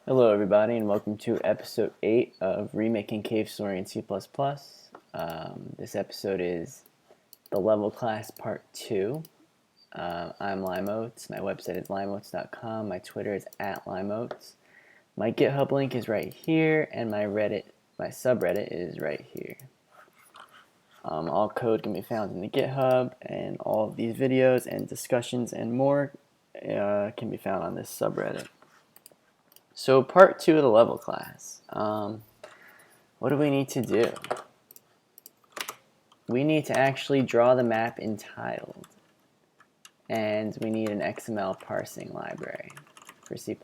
Hello everybody and welcome to episode 8 of Remaking Cavestory in C++. This episode is the level class part 2. I'm Limeoats. My website is limeoats.com. My Twitter is @limeoats. My GitHub link is right here and my subreddit is right here. All code can be found in the GitHub, and all of these videos and discussions and more can be found on this subreddit. So part 2 of the level class. What do we need to do? We need to actually draw the map in tiled. And we need an XML parsing library for C++.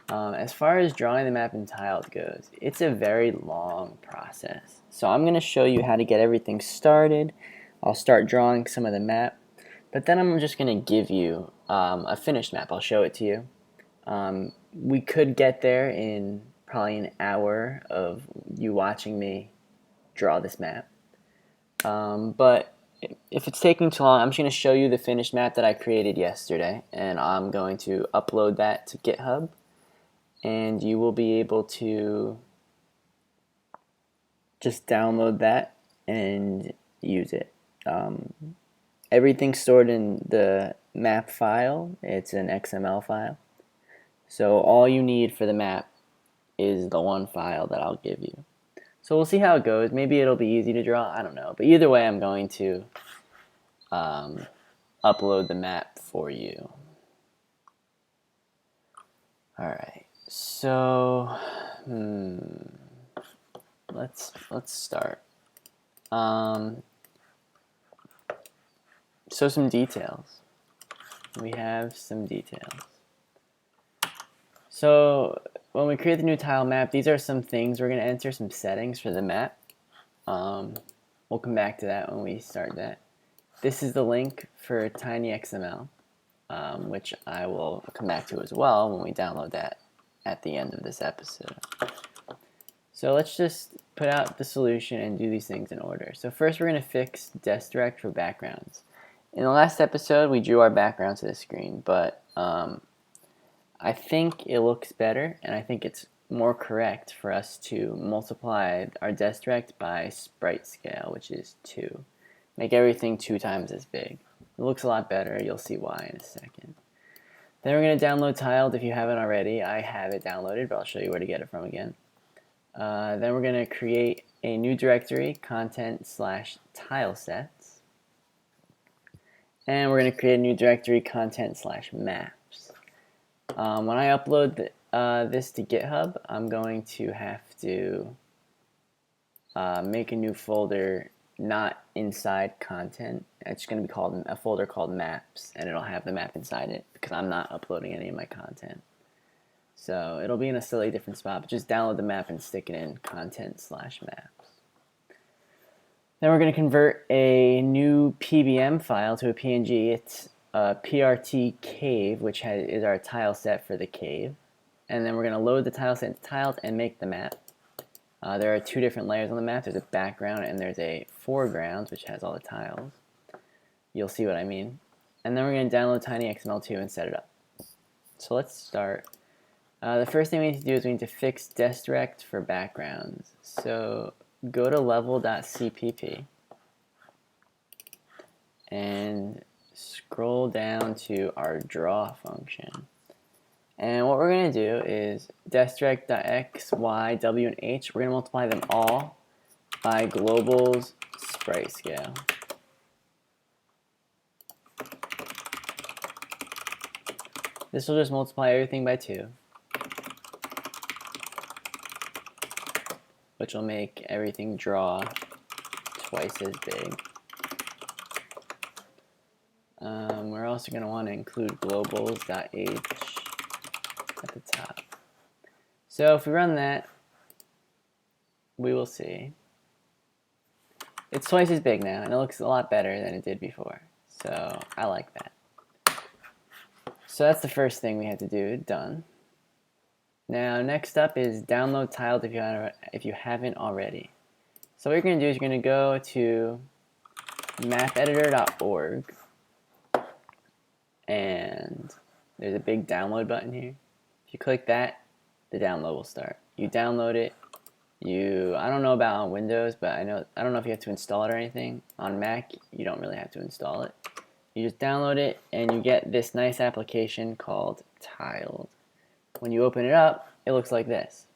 As far as drawing the map in tiled goes, it's a very long process. So I'm going to show you how to get everything started. I'll start drawing some of the map, but then I'm just going to give you a finished map. I'll show it to you. We could get there in probably an hour of you watching me draw this map. But if it's taking too long, I'm just going to show you the finished map that I created yesterday, and I'm going to upload that to GitHub, and you will be able to just download that and use it. Everything's stored in the map file. It's an XML file. So all you need for the map is the one file that I'll give you. So we'll see how it goes. Maybe it'll be easy to draw. I don't know. But either way, I'm going to upload the map for you. Alright. So let's start. So some details. We have some details. So when we create the new tile map, these are some things we're going to enter, some settings for the map. We'll come back to that when we start that. This is the link for tinyxml, which I will come back to as well when we download that at the end of this episode. So let's just put out the solution and do these things in order. So first we're going to fix DeskDirect for backgrounds. In the last episode we drew our background to the screen, but I think it looks better, and I think it's more correct for us to multiply our DeskDirect by sprite scale, which is 2. Make everything 2 times as big. It looks a lot better. You'll see why in a second. Then we're going to download tiled if you haven't already. I have it downloaded, but I'll show you where to get it from again. Then we're going to create a new directory, content/tilesets. And we're going to create a new directory, content/maps. When I upload this to GitHub, I'm going to have to make a new folder not inside content. It's going to be called a folder called maps, and it'll have the map inside it because I'm not uploading any of my content. So it'll be in a slightly different spot, but just download the map and stick it in content/maps. Then we're going to convert a new PBM file to a PNG. It's PRT cave, which is our tile set for the cave. And then we're going to load the tile set into tiles and make the map. There are 2 different layers on the map. There's a background and there's a foreground, which has all the tiles. You'll see what I mean. And then we're going to download tinyxml2 and set it up. So let's start. The first thing we need to do is we need to fix DeskDirect for backgrounds. So go to level.cpp and scroll down to our draw function. And what we're going to do is DeskDirect.x, y, w, and h, we're going to multiply them all by global's sprite scale. This will just multiply everything by 2, which will make everything draw twice as big. We're also going to want to include globals.h at the top. So if we run that, we will see it's twice as big now, and it looks a lot better than it did before. So I like that. So that's the first thing we had to do. Done. Now next up is download tiled if you haven't already. So what you're going to do is you're going to go to mapeditor.org, and there's a big download button here. If you click that, the download will start. You download it. I don't know about on Windows, but I don't know if you have to install it or anything. On Mac, you don't really have to install it. You just download it, and you get this nice application called Tiled. When you open it up, it looks like this.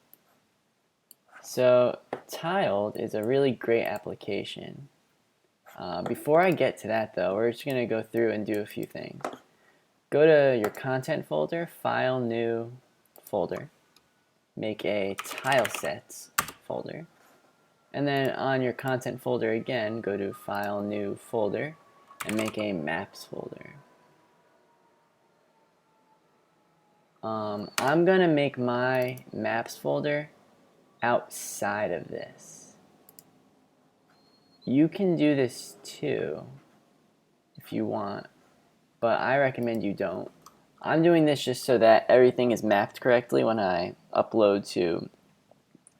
So Tiled is a really great application. Before I get to that, though, we're just going to go through and do a few things. Go to your content folder, File, New folder. Make a tilesets folder. And then on your content folder again, go to File, New folder, and make a Maps folder. I'm going to make my Maps folder outside of this. You can do this too if you want, but I recommend you don't. I'm doing this just so that everything is mapped correctly when I upload to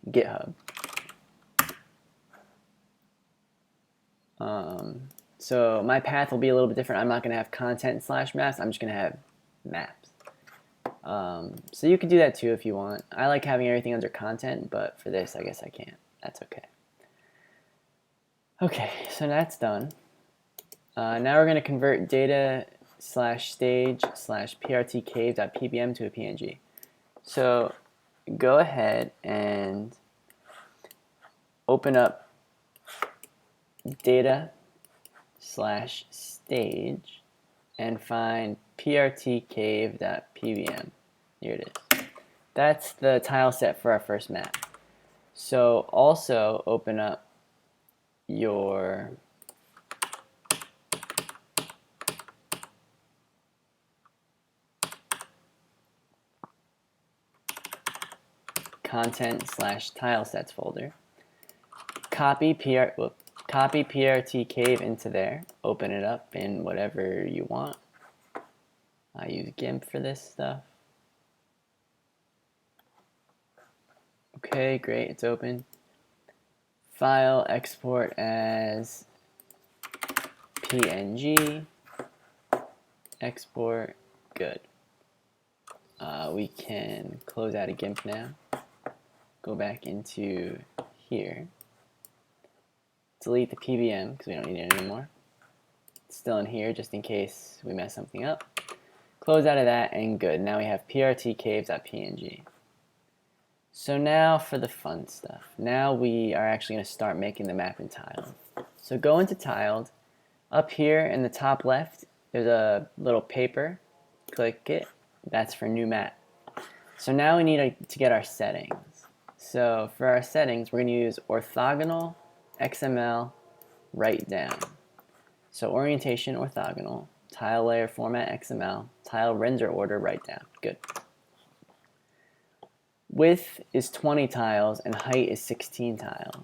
GitHub. So my path will be a little bit different. I'm not going to have content/maps. I'm just going to have maps. So you can do that too if you want. I like having everything under content, but for this, I guess I can't. That's okay. Okay, so that's done. Now we're going to convert data/stage/prtcave.pbm to a PNG. So go ahead and open up data/stage and find prtcave.pbm. Here it is. That's the tile set for our first map. So also open up your content/tilesets folder. Copy PRT Cave into there. Open it up in whatever you want. I use GIMP for this stuff. Okay, great, it's open. File, export as PNG. Export, good. We can close out of GIMP now. Go back into here. Delete the PBM because we don't need it anymore. It's still in here just in case we mess something up. Close out of that and good. Now we have prtcaves.png. So now for the fun stuff. Now we are actually going to start making the map in Tiled. So go into Tiled. Up here in the top left, there's a little paper. Click it. That's for new map. So now we need to get our settings. So for our settings, we're going to use orthogonal XML write down. So orientation orthogonal, tile layer format XML, tile render order write down. Good. Width is 20 tiles and height is 16 tiles.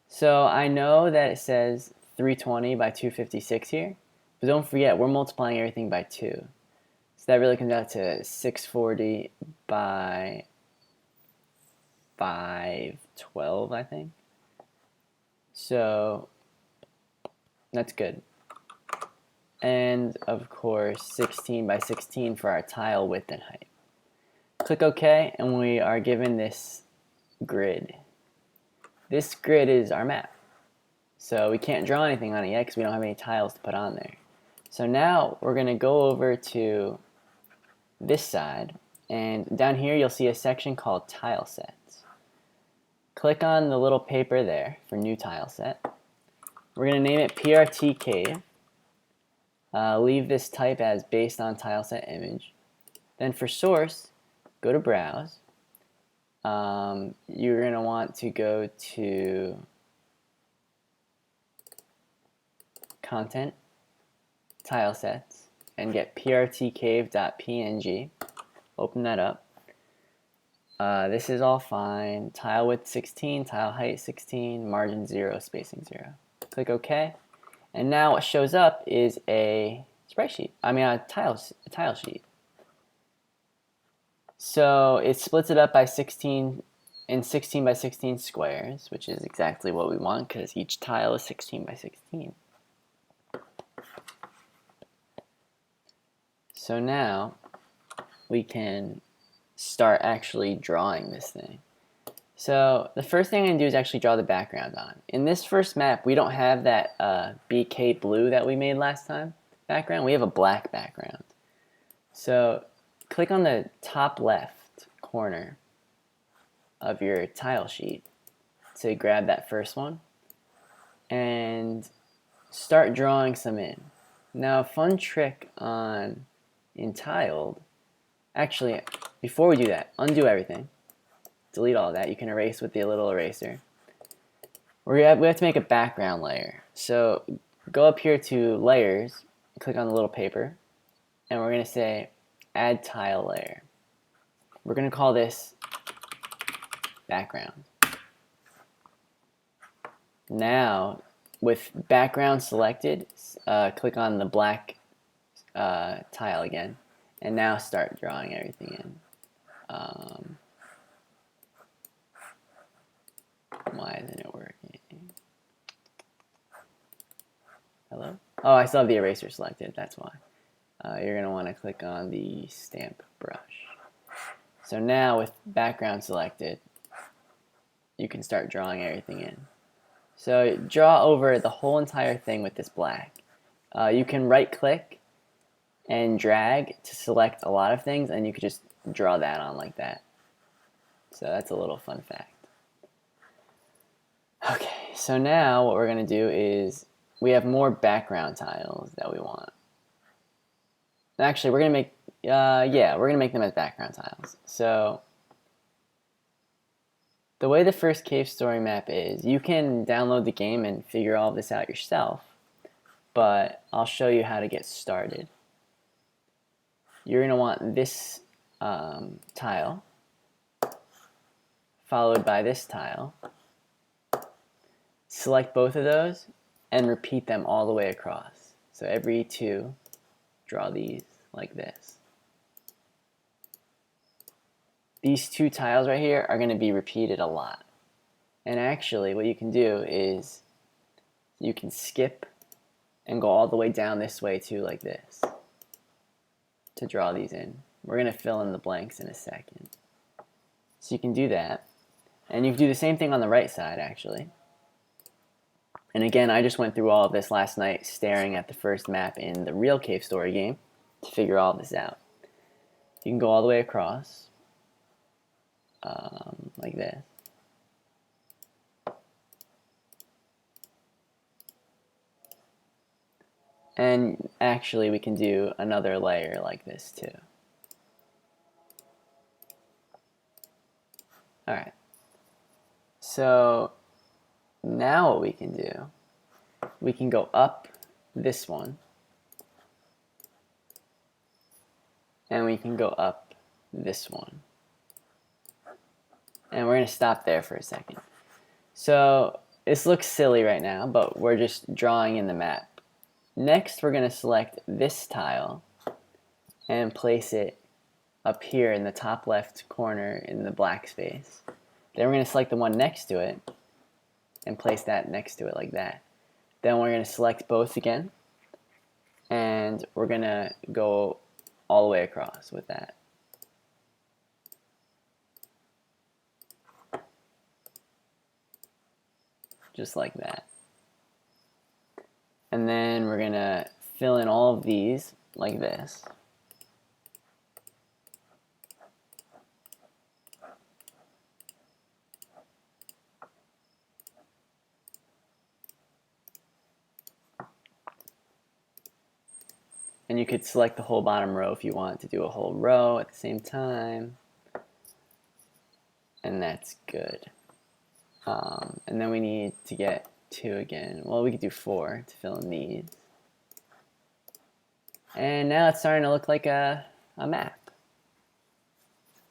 So I know that it says 320 by 256 here, but don't forget we're multiplying everything by 2. So that really comes out to 640 by 512, I think. So that's good. And of course 16 by 16 for our tile width and height. Click OK and we are given this grid. This grid is our map. So we can't draw anything on it yet because we don't have any tiles to put on there. So now we're going to go over to this side, and down here you'll see a section called tile sets. Click on the little paper there for new tile set. We're going to name it PRT Cave. Leave this type as based on tile set image. Then for source, go to browse. You're going to want to go to content, tile sets, and get prtcave.png. Open that up. This is all fine. Tile width 16, tile height 16, margin 0, spacing 0. Click OK. And now what shows up is a spreadsheet. A tile sheet. So it splits it up by 16 in 16 by 16 squares, which is exactly what we want because each tile is 16 by 16. So now we can start actually drawing this thing. So the first thing I'm going to do is actually draw the background on. In this first map, we don't have that BK blue that we made last time background. We have a black background. So click on the top left corner of your tile sheet to grab that first one and start drawing some in. Now a fun trick in tiled, actually before we do that, undo everything. Delete all of that. You can erase with the little eraser. We have to make a background layer. So go up here to layers, click on the little paper, and we're going to say add tile layer. We're going to call this background. Now with background selected, click on the black tile again, and now start drawing everything in. Why isn't it working? Hello? Oh, I still have the eraser selected, that's why. You're going to want to click on the stamp brush. So now with background selected, you can start drawing everything in. So draw over the whole entire thing with this black. You can right click and drag to select a lot of things, and you could just draw that on like that. So that's a little fun fact. Okay, so now what we're going to do is we have more background tiles that we want. Actually, we're going to make, we're going to make them as background tiles. So the way the first cave story map is, you can download the game and figure all of this out yourself, but I'll show you how to get started. You're going to want this tile, followed by this tile. Select both of those and repeat them all the way across. So every two, draw these like this. These two tiles right here are going to be repeated a lot. And actually what you can do is you can skip and go all the way down this way too, like this, to draw these in. We're going to fill in the blanks in a second. So you can do that. And you can do the same thing on the right side actually. And again, I just went through all of this last night staring at the first map in the real Cave Story game to figure all of this out. You can go all the way across, like this. And actually we can do another layer like this too. Alright. So now what we can do, we can go up this one, and we can go up this one. And we're going to stop there for a second. So this looks silly right now, but we're just drawing in the map. Next we're going to select this tile and place it up here in the top left corner in the black space. Then we're going to select the one next to it and place that next to it like that. Then we're going to select both again, and we're going to go all the way across with that. Just like that. And then we're going to fill in all of these like this. And you could select the whole bottom row if you want to do a whole row at the same time. And that's good. And then we need to get 2 again. Well, we could do 4 to fill in these. And now it's starting to look like a map.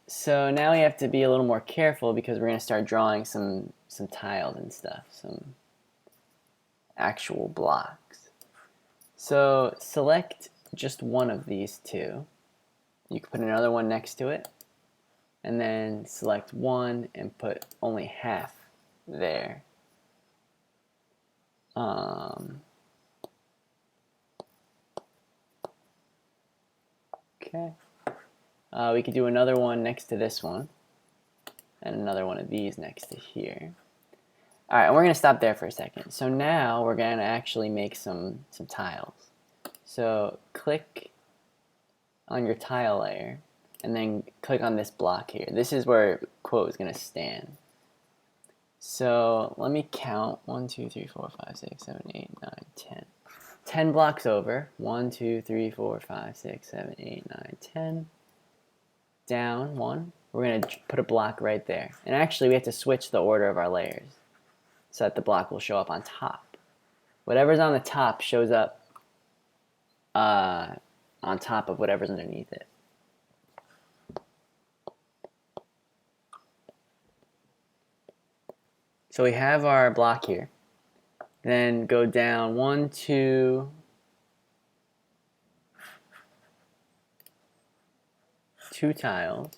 So now we have to be a little more careful because we're going to start drawing some tiles and stuff, some actual blocks. So select just one of these two. You can put another one next to it, and then select one and put only half there. Okay. We could do another one next to this one, and another one of these next to here. Alright, and we're going to stop there for a second. So now we're going to actually make some tiles. So click on your tile layer, and then click on this block here. This is where quote is going to stand. So let me count 1, 2, 3, 4, 5, 6, 7, 8, 9, 10. 10 blocks over. 1, 2, 3, 4, 5, 6, 7, 8, 9, 10. Down 1. We're going to put a block right there. And actually we have to switch the order of our layers so that the block will show up on top. Whatever's on the top shows up on top of whatever's underneath it. So we have our block here. Then go down 1, 2, 2 tiles.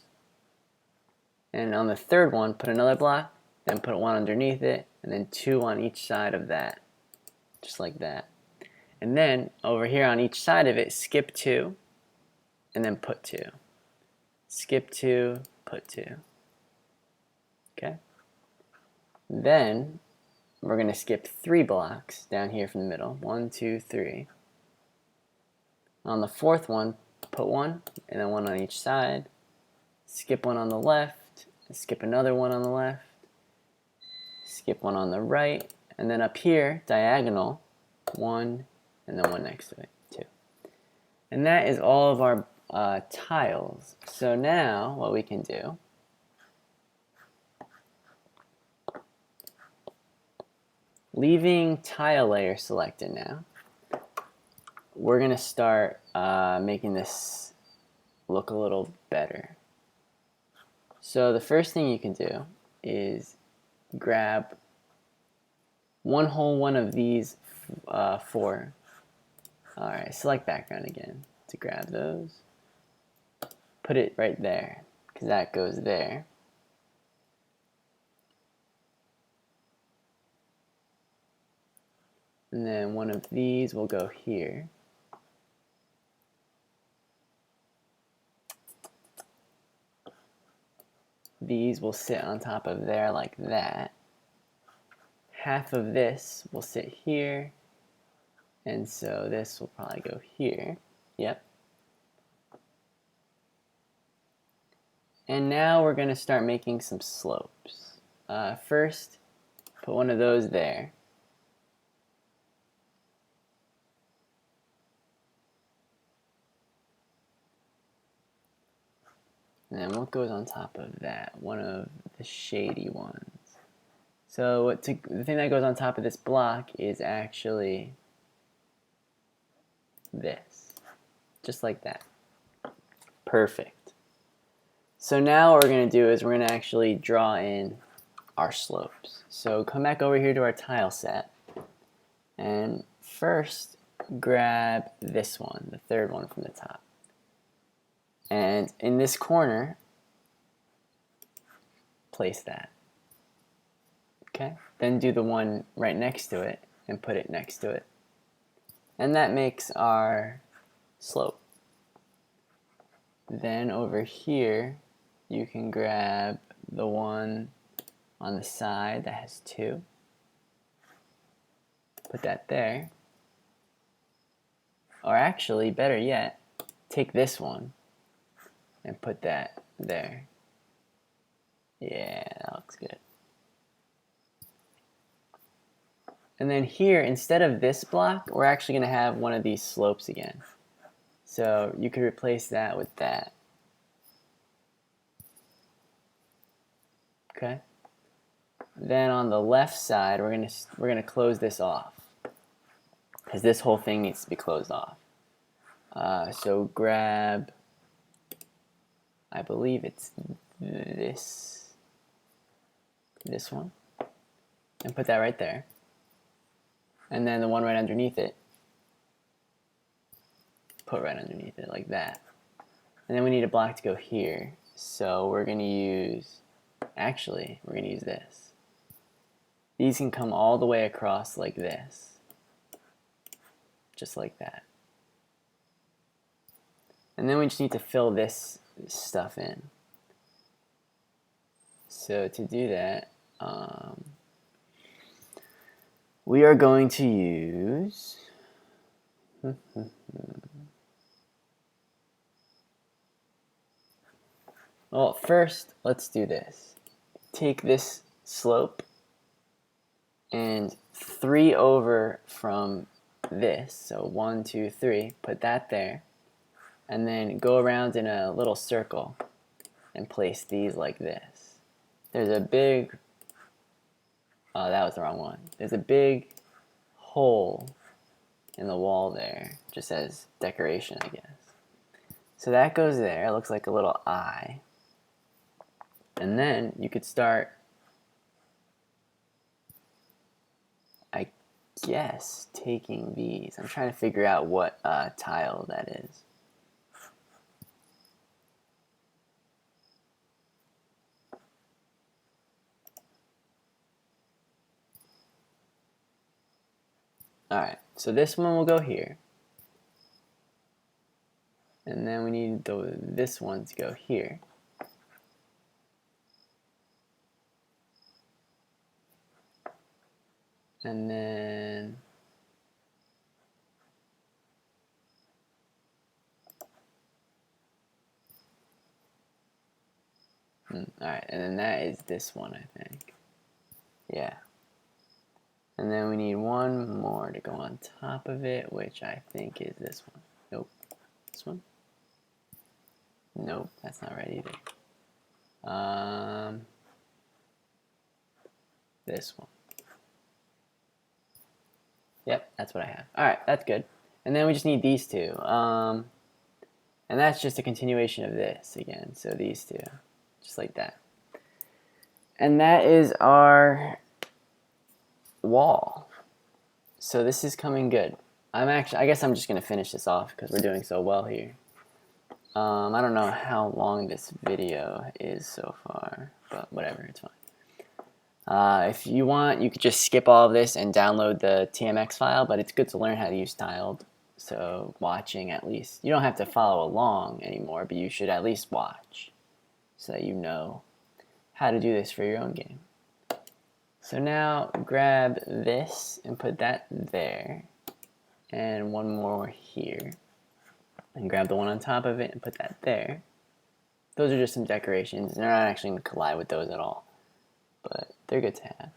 And on the third one, put another block, then put one underneath it, and then 2 on each side of that. Just like that. And then over here on each side of it, skip 2, and then put 2. Skip 2, put 2. Okay? Then we're going to skip 3 blocks down here from the middle. 1, 2, 3. On the fourth one, put 1, and then 1 on each side. Skip 1 on the left, skip another 1 on the left, skip 1 on the right, and then up here, diagonal, 1, and then 1 next to it, 2. And that is all of our tiles. So now what we can do, leaving tile layer selected now, we're going to start making this look a little better. So the first thing you can do is grab one whole one of these 4. Alright, select background again to grab those. Put it right there, because that goes there. And then one of these will go here. These will sit on top of there like that. Half of this will sit here. And so this will probably go here. Yep. And now we're going to start making some slopes. First, put one of those there. And then what goes on top of that? One of the shady ones. So the thing that goes on top of this block is actually this. Just like that. Perfect. So now what we're going to do is we're going to actually draw in our slopes. So come back over here to our tile set. And first grab this one, the third one from the top. And in this corner, place that. Okay? Then do the one right next to it and put it next to it. And that makes our slope. Then over here, you can grab the one on the side that has 2. Put that there. Or actually, better yet, take this one and put that there. Yeah, that looks good. And then here, instead of this block, we're actually going to have one of these slopes again. So you could replace that with that. Okay. Then on the left side, we're gonna close this off, because this whole thing needs to be closed off. So grab, I believe it's this one, and put that right there. And then the one right underneath it, put right underneath it like that. And then we need a block to go here. So we're gonna use, actually, we're gonna use this. These can come all the way across like this. Just like that. And then we just need to fill this stuff in. So to do that, we are going to use well, first let's do this. Take this slope and 3 over from this, so 1, 2, 3, put that there, and then go around in a little circle and place these like this. There's a big, oh, that was the wrong one. There's a big hole in the wall there, just as decoration, I guess. So that goes there. It looks like a little eye. And then you could start, I guess, taking these. I'm trying to figure out what tile that is. Alright, so this one will go here. And then we need this one to go here. And then alright, and then that is this one, I think. Yeah. And then we need one more to go on top of it, which I think is this one. Nope. This one? Nope, that's not right either. This one. Yep, that's what I have. Alright, that's good. And then we just need these two. And that's just a continuation of this again. So these two. Just like that. And that is our wall. So this is coming good. I guess I'm just going to finish this off because we're doing so well here. I don't know how long this video is so far, but whatever, it's fine. If you want, you could just skip all of this and download the TMX file, but it's good to learn how to use tiled. So watching at least. You don't have to follow along anymore, but you should at least watch so that you know how to do this for your own game. So now grab this and put that there, and one more here, and grab the one on top of it and put that there. Those are just some decorations. They're not actually going to collide with those at all, but they're good to have.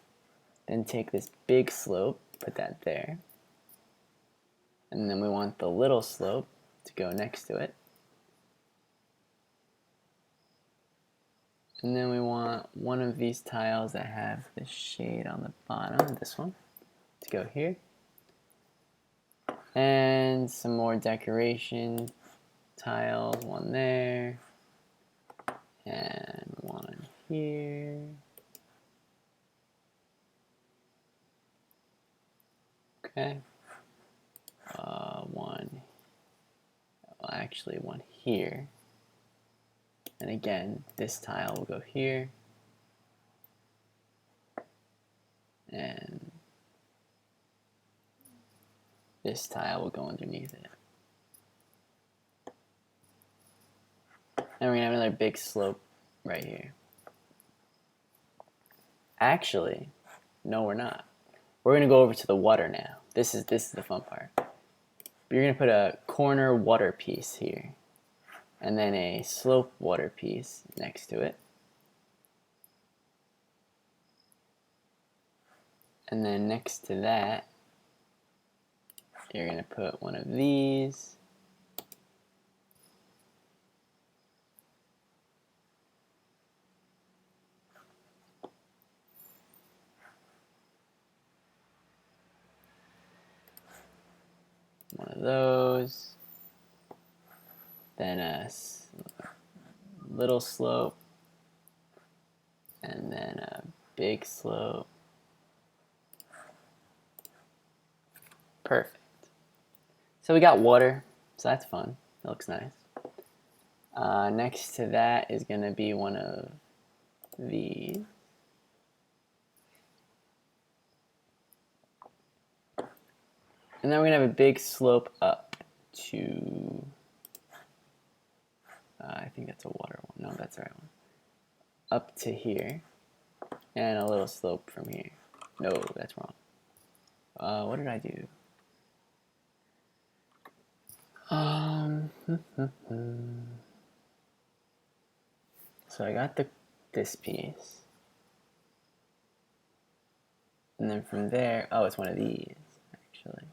Then take this big slope, put that there, and then we want the little slope to go next to it. And then we want one of these tiles that have the shade on the bottom, this one, to go here. And some more decoration tiles, one there, and one here. Okay. One here. And again, this tile will go here. And this tile will go underneath it. And we're going to have another big slope right here. Actually, no we're not. We're going to go over to the water now. This is the fun part. You're going to put a corner water piece here. And then a slope water piece next to it. And then next to that, you're going to put one of these. One of those. Then a little slope. And then a big slope. Perfect. So we got water, so that's fun. It looks nice. Next to that is going to be one of these. And then we're going to have a big slope up to, I think that's a water one. No, that's the right one. Up to here, and a little slope from here. No, that's wrong. What did I do? So I got this piece, and then from there, oh, it's one of these actually.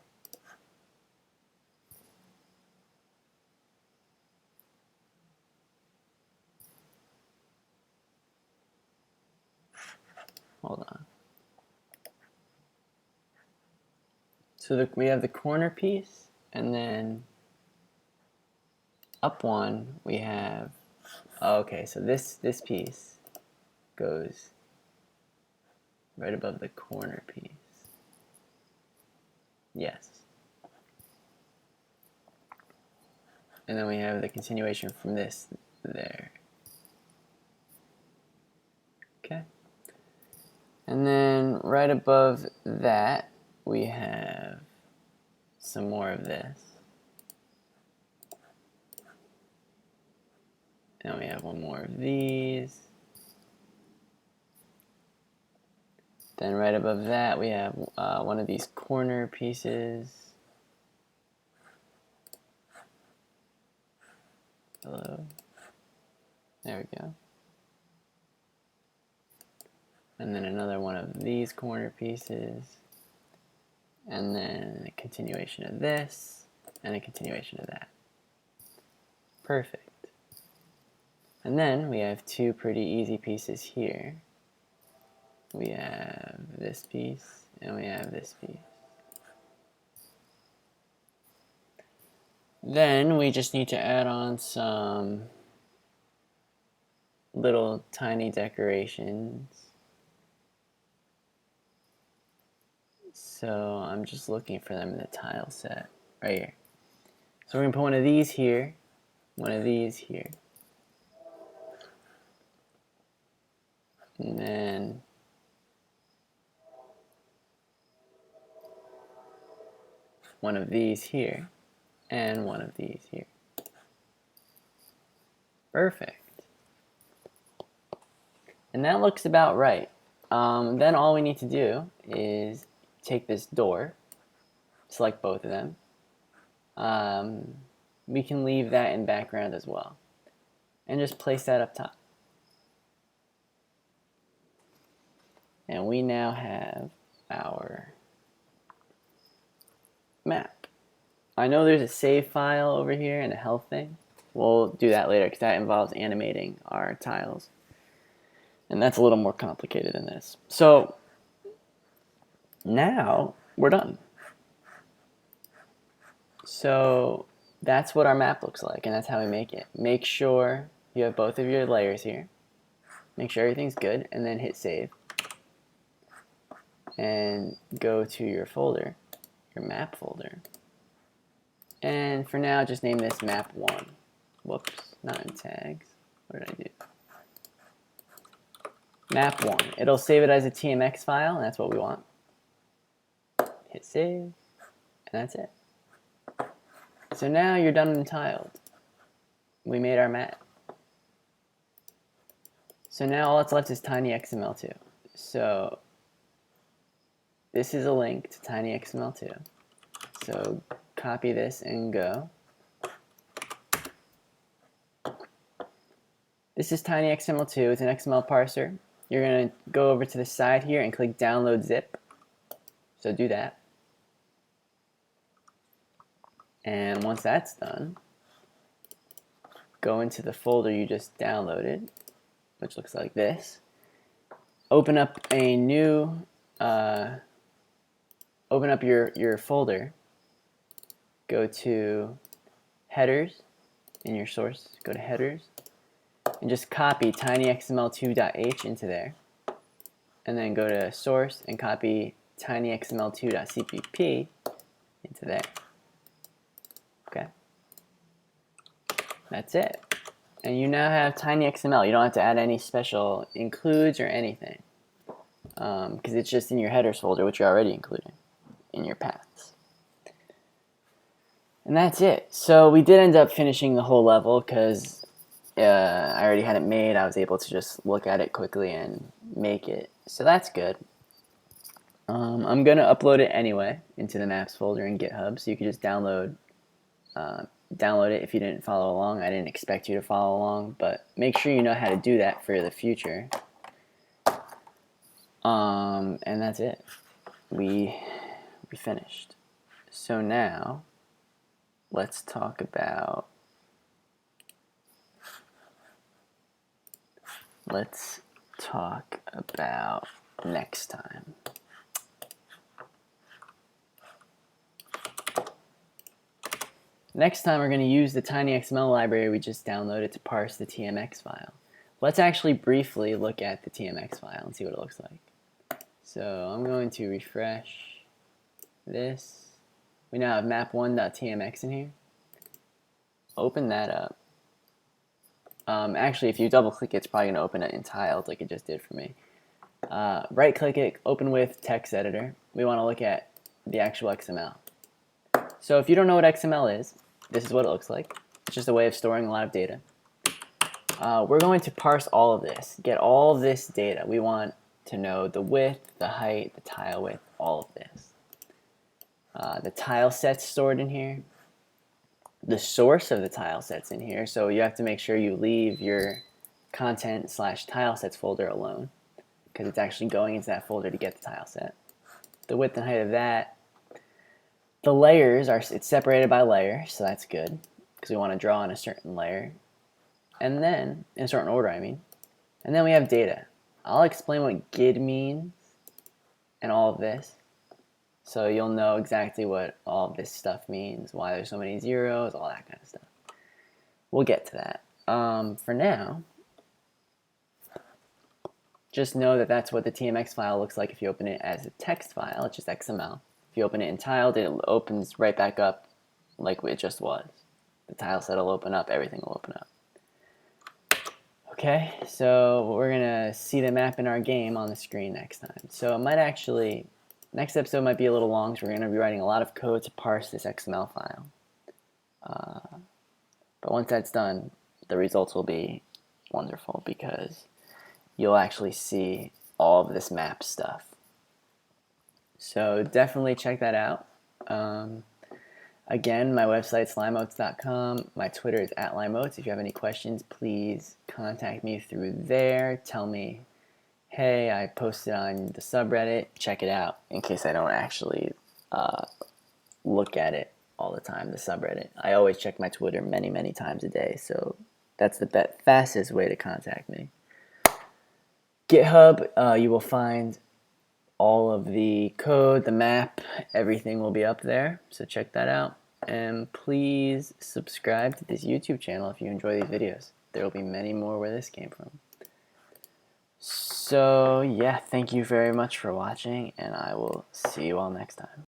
Hold on. So we have the corner piece, and then up one we have. Oh, okay, so this piece goes right above the corner piece. Yes. And then we have the continuation from this there. Okay. And then right above that, we have some more of this. And we have one more of these. Then right above that, we have one of these corner pieces. Hello. There we go. And then another one of these corner pieces. And then a continuation of this, and a continuation of that. Perfect. And then we have two pretty easy pieces here. We have this piece, and we have this piece. Then we just need to add on some little tiny decorations. So I'm just looking for them in the tile set right here. So we're gonna put one of these here, one of these here, and then one of these here, and one of these here. Perfect. And that looks about right. Then all we need to do is take this door, select both of them. We can leave that in background as well, and just place that up top. And we now have our map. I know there's a save file over here and a health thing. We'll do that later because that involves animating our tiles. And that's a little more complicated than this. So now we're done. So that's what our map looks like, and that's how we make it. Make sure you have both of your layers here. Make sure everything's good, and then hit save. And go to your folder, your map folder. And for now, just name this map 1. Whoops, not in tags. What did I do? Map 1. It'll save it as a TMX file, and that's what we want. Hit save, and that's it. So now you're done and tiled. We made our map. So now all that's left is tinyxml2. So this is a link to tinyxml2. So copy this and go. This is tinyxml2. It's an XML parser. You're going to go over to the side here and click download zip. So do that. And once that's done, go into the folder you just downloaded, which looks like this. Open up a new, open up your folder. Go to headers in your source. Go to headers. And just copy tinyxml2.h into there. And then go to source and copy tinyxml2.cpp into there. Okay. That's it. And you now have tinyxml. You don't have to add any special includes or anything. Because it's just in your headers folder, which you're already including in your paths. And that's it. So we did end up finishing the whole level because I already had it made. I was able to just look at it quickly and make it. So that's good. I'm going to upload it anyway into the maps folder in GitHub, so you can just download it if you didn't follow along. I didn't expect you to follow along, but make sure you know how to do that for the future. And that's it. We finished. So now let's talk about next time. Next time we're going to use the tinyXML library we just downloaded to parse the TMX file. Let's actually briefly look at the TMX file and see what it looks like. So I'm going to refresh this. We now have map1.tmx in here. Open that up. Actually, if you double click it, it's probably going to open it in tiled like it just did for me. Right click it, open with text editor. We want to look at the actual XML. So if you don't know what XML is, this is what it looks like. It's just a way of storing a lot of data. We're going to parse all of this, get all of this data. We want to know the width, the height, the tile width, all of this. The tile sets stored in here. The source of the tile sets in here, so you have to make sure you leave your content/tile sets folder alone, because it's actually going into that folder to get the tile set. The width and height of that. The layers it's separated by layer, so that's good, because we want to draw on a certain layer, and then in a certain order, I mean. And then we have data. I'll explain what GID means and all of this, so you'll know exactly what all of this stuff means, why there's so many zeros, all that kind of stuff. We'll get to that. For now, just know that that's what the TMX file looks like if you open it as a text file. It's just XML. If you open it in tiled, it opens right back up like it just was. The tile set will open up, everything will open up. Okay, so we're gonna see the map in our game on the screen next time. So it might actually, next episode might be a little long, so we're gonna be writing a lot of code to parse this XML file. But once that's done, the results will be wonderful because you'll actually see all of this map stuff. So definitely check that out. Again, my website's limeoats.com. My Twitter is @limeoats. If you have any questions, please contact me through there. Tell me, hey, I posted on the subreddit. Check it out in case I don't actually look at it all the time, the subreddit. I always check my Twitter many, many times a day, so that's the fastest way to contact me. GitHub, you will find all of the code, the map, everything will be up there, so check that out. And please subscribe to this YouTube channel if you enjoy these videos. There will be many more where this came from. So yeah, thank you very much for watching, and I will see you all next time.